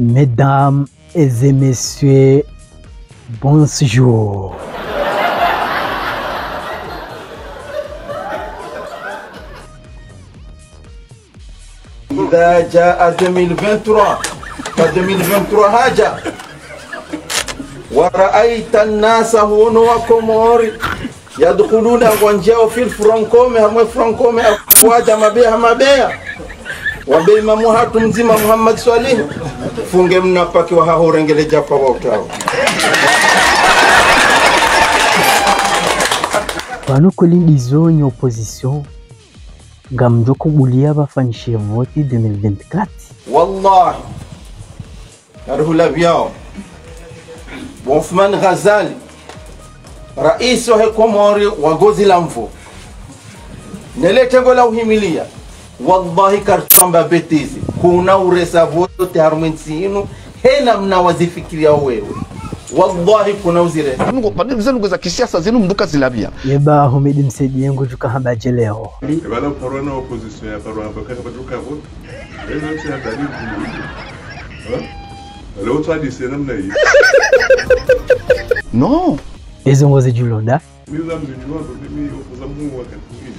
Mesdames et messieurs, bonjour. إذا جاء 2023 ف2023 هاجا ورأيت الناس هون وكموري يدخلون وانجاو في الفرنكومي هم الفرنكومي أفواجا مبيها وبيما مهاتو مزيما محمد صالح funge mnapaki wa hahorengele japa wautao Pano kolindi zonyo opposition ngamjo kubulia bafanishe vote 2024 wallahi arhula vyao Othman Ghazali rais wa Komori wa Gozi la Mvo neletengo la uhimilia wallahi kartamba betizi kuna uresa vote harmensi inu hena mnawazifikiria wewe wallahi kuna uzire Mungu pande zenu za kisiasa zenu mnduka zilabia yeba homedi msedi yangu tukahamba jeleo ebala parwana opposition ya parwa bakaka baduka vote eno tia dalili leo tradisi namna hii no ezo ngoze julonda mimi zamjua mimi opoza Mungu wakati mwingine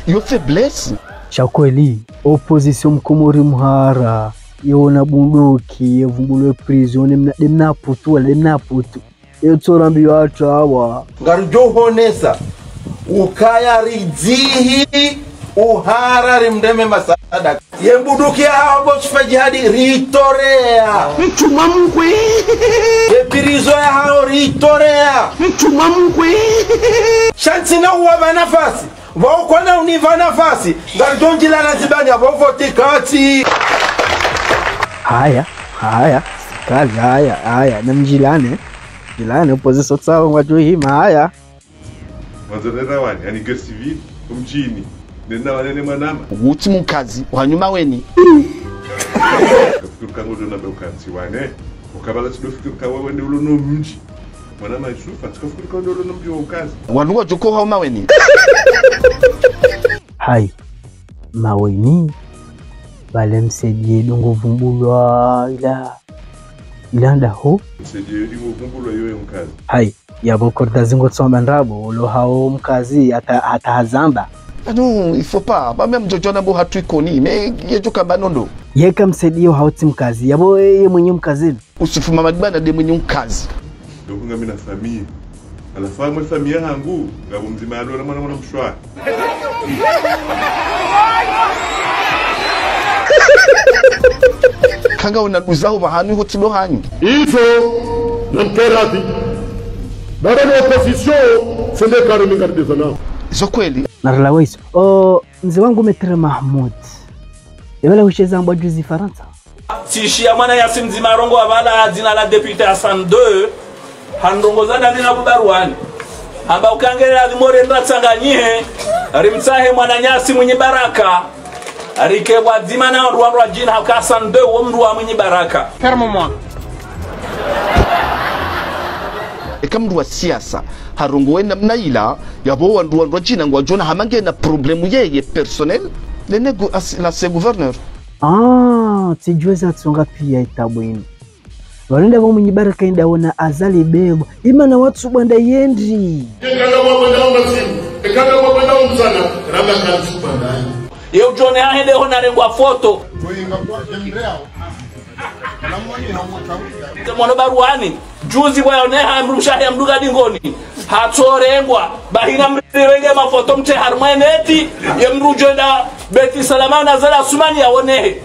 yo faiblesse chakweli opposition mkomori muhara yona bunduki yevumbulo prison demna putu yotorambi watu hawa ngarjo honesa ukaya ridzihi uhara rimdeme masada yembuduki hawa bosfa jihadi ritorea mchuma mkwe yepirizo ya hao ritorea mchuma mkwe shansi na uwa nafasi wao kwana univa nafasi ngarjonjila na zibani ya vote kati haya sikali haya namjilane jilane opposition sawa watu hima haya wazalera wani yani guerre civile umjini nenda wanene manama uti mukazi wanyuma weni kufikiri kango ndo nabe ukansi wane ukabala tudofikiri kawa wende ulo no mji manama isufa tukafikiri kango ulo no mji wa ukazi wanuwa joko hauma weni hai maweni bale msedie dongo vumbulwa ilanda ho msedie imo vumbulwa yoye mkazi hai yabo korda zingo tsomba ndabo lo hao mkazi hata hazamba non il faut pas ba même jojo na bo hatu ikoni me yejoka banondo yeka msedio hauti mkazi yabo yeye mwenye mkazi usifuma madibana de mwenye mkazi ndokunga mina familia alafamu familia yangu ngabo mzima alo na mwana mshwa kanga unaduzao bahanu hotilo hanyu hizo namkerati bado na opposition sende karumi ngardizana iso kweli narlawaiso mzee wangu Metre Mahmoud yabala hucheza mbwa juzi Faransa tishia mwana ya simzima rongo abala jina la député Hassan 2 handongo zana dina bubaruani amba ukangelera limore ndatsanganyie rimtsahe mwana nyasi mwenye baraka arike wadzima na rwandwa jina Hassan 2 wo mndu wa mwenye baraka ferme-moi ekamru wa siasa harongo wena mnaila yabo wandu jina ngwa jona hamange na problemu yeye personnel le nego la se gouverneur tijweza tsonga pia itabwini walenda bo mwenye baraka inda wona azali bebo imana watu bwanda yendi kengala wabanda umasimu ekanga wabanda umsana raba kansu banda yo jone ahende honarengwa foto toyinga kwa jemreao mwana baruani juzi bwana hamrusha ya mduga dingoni hatorengwa bahina mrenge mafoto mte harmaneti yemrujenda beti salama na zala sumani yaone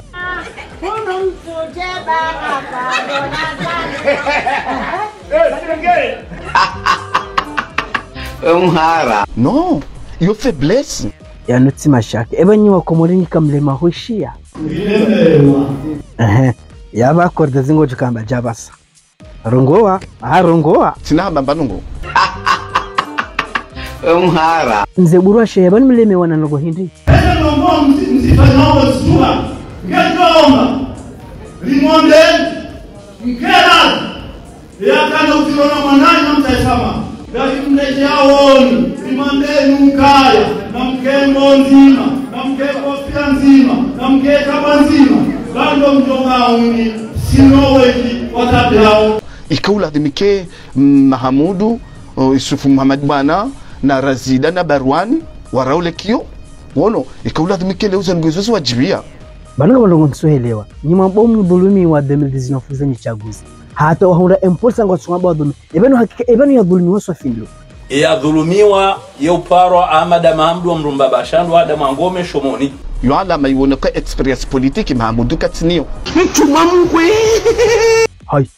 umhara non yo faiblesse yanuti mashaka ebanyi wakomorini kamlema hoshia yaba korda zingo jukamba jabasa rongoa sina bambanungo umhara mzee burwashe yabani mleme wana nogo hindi nongo mzifanyao zua ngetomba limonde ngela yakana utilona mwanani na mtaifama ngati mleje aoni limonde nukaya na mkembo nzima na mkembo pia nzima na mkeka manzima bando mjongauni sinoweki watabao ikaula dhimike Mahamudu Yusufu Muhammad bwana na Razida na Barwani waraule kio wono ikaula dhimike leo zangozo wajibia bana kama ndongo nsoelewa ni mabomu dhulumi wa 2019 zenye chaguzi hata wahunda impulsa ngo tsumaba wa dhulumi ebanu ya dhulumi waswa filo ya dhulumiwa ya uparo Ahmad Mahamudu wa Mrumba Bashandu Adam Angome Shomoni yo ala maiwona ka experience politique Mahamudu katinio mtu mamkwe hai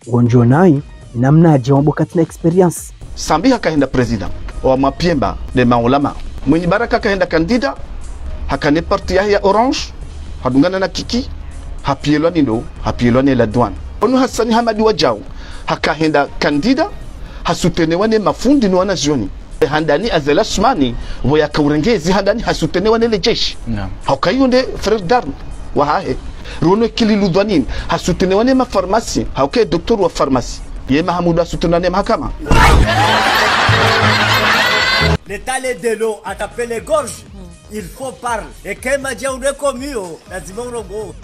gonjo nai namna ajambo katina experience Sambi hakaenda president wa mapiemba de maulama mwenye baraka kaenda kandida hakane parti ya Orange hadungana na Kiki hapielwa nindo hapielwa ne la douane onu Hassan Hamadi wajao hakaenda kandida hasutenewa ne mafundi ni wanazioni handani azela Usmani voya kaurengezi handani hasutenewa ne jeshi hakayonde frère d'armes wa hae rono kililu douane hasutenewa ne pharmacie hakay docteur wa pharmacie ye Mahamudu hasutenewa ne mahakama. L'État de l'eau a tapé les gorges. Il faut parler. Et quand m'a dit on est commis, lazima urongo.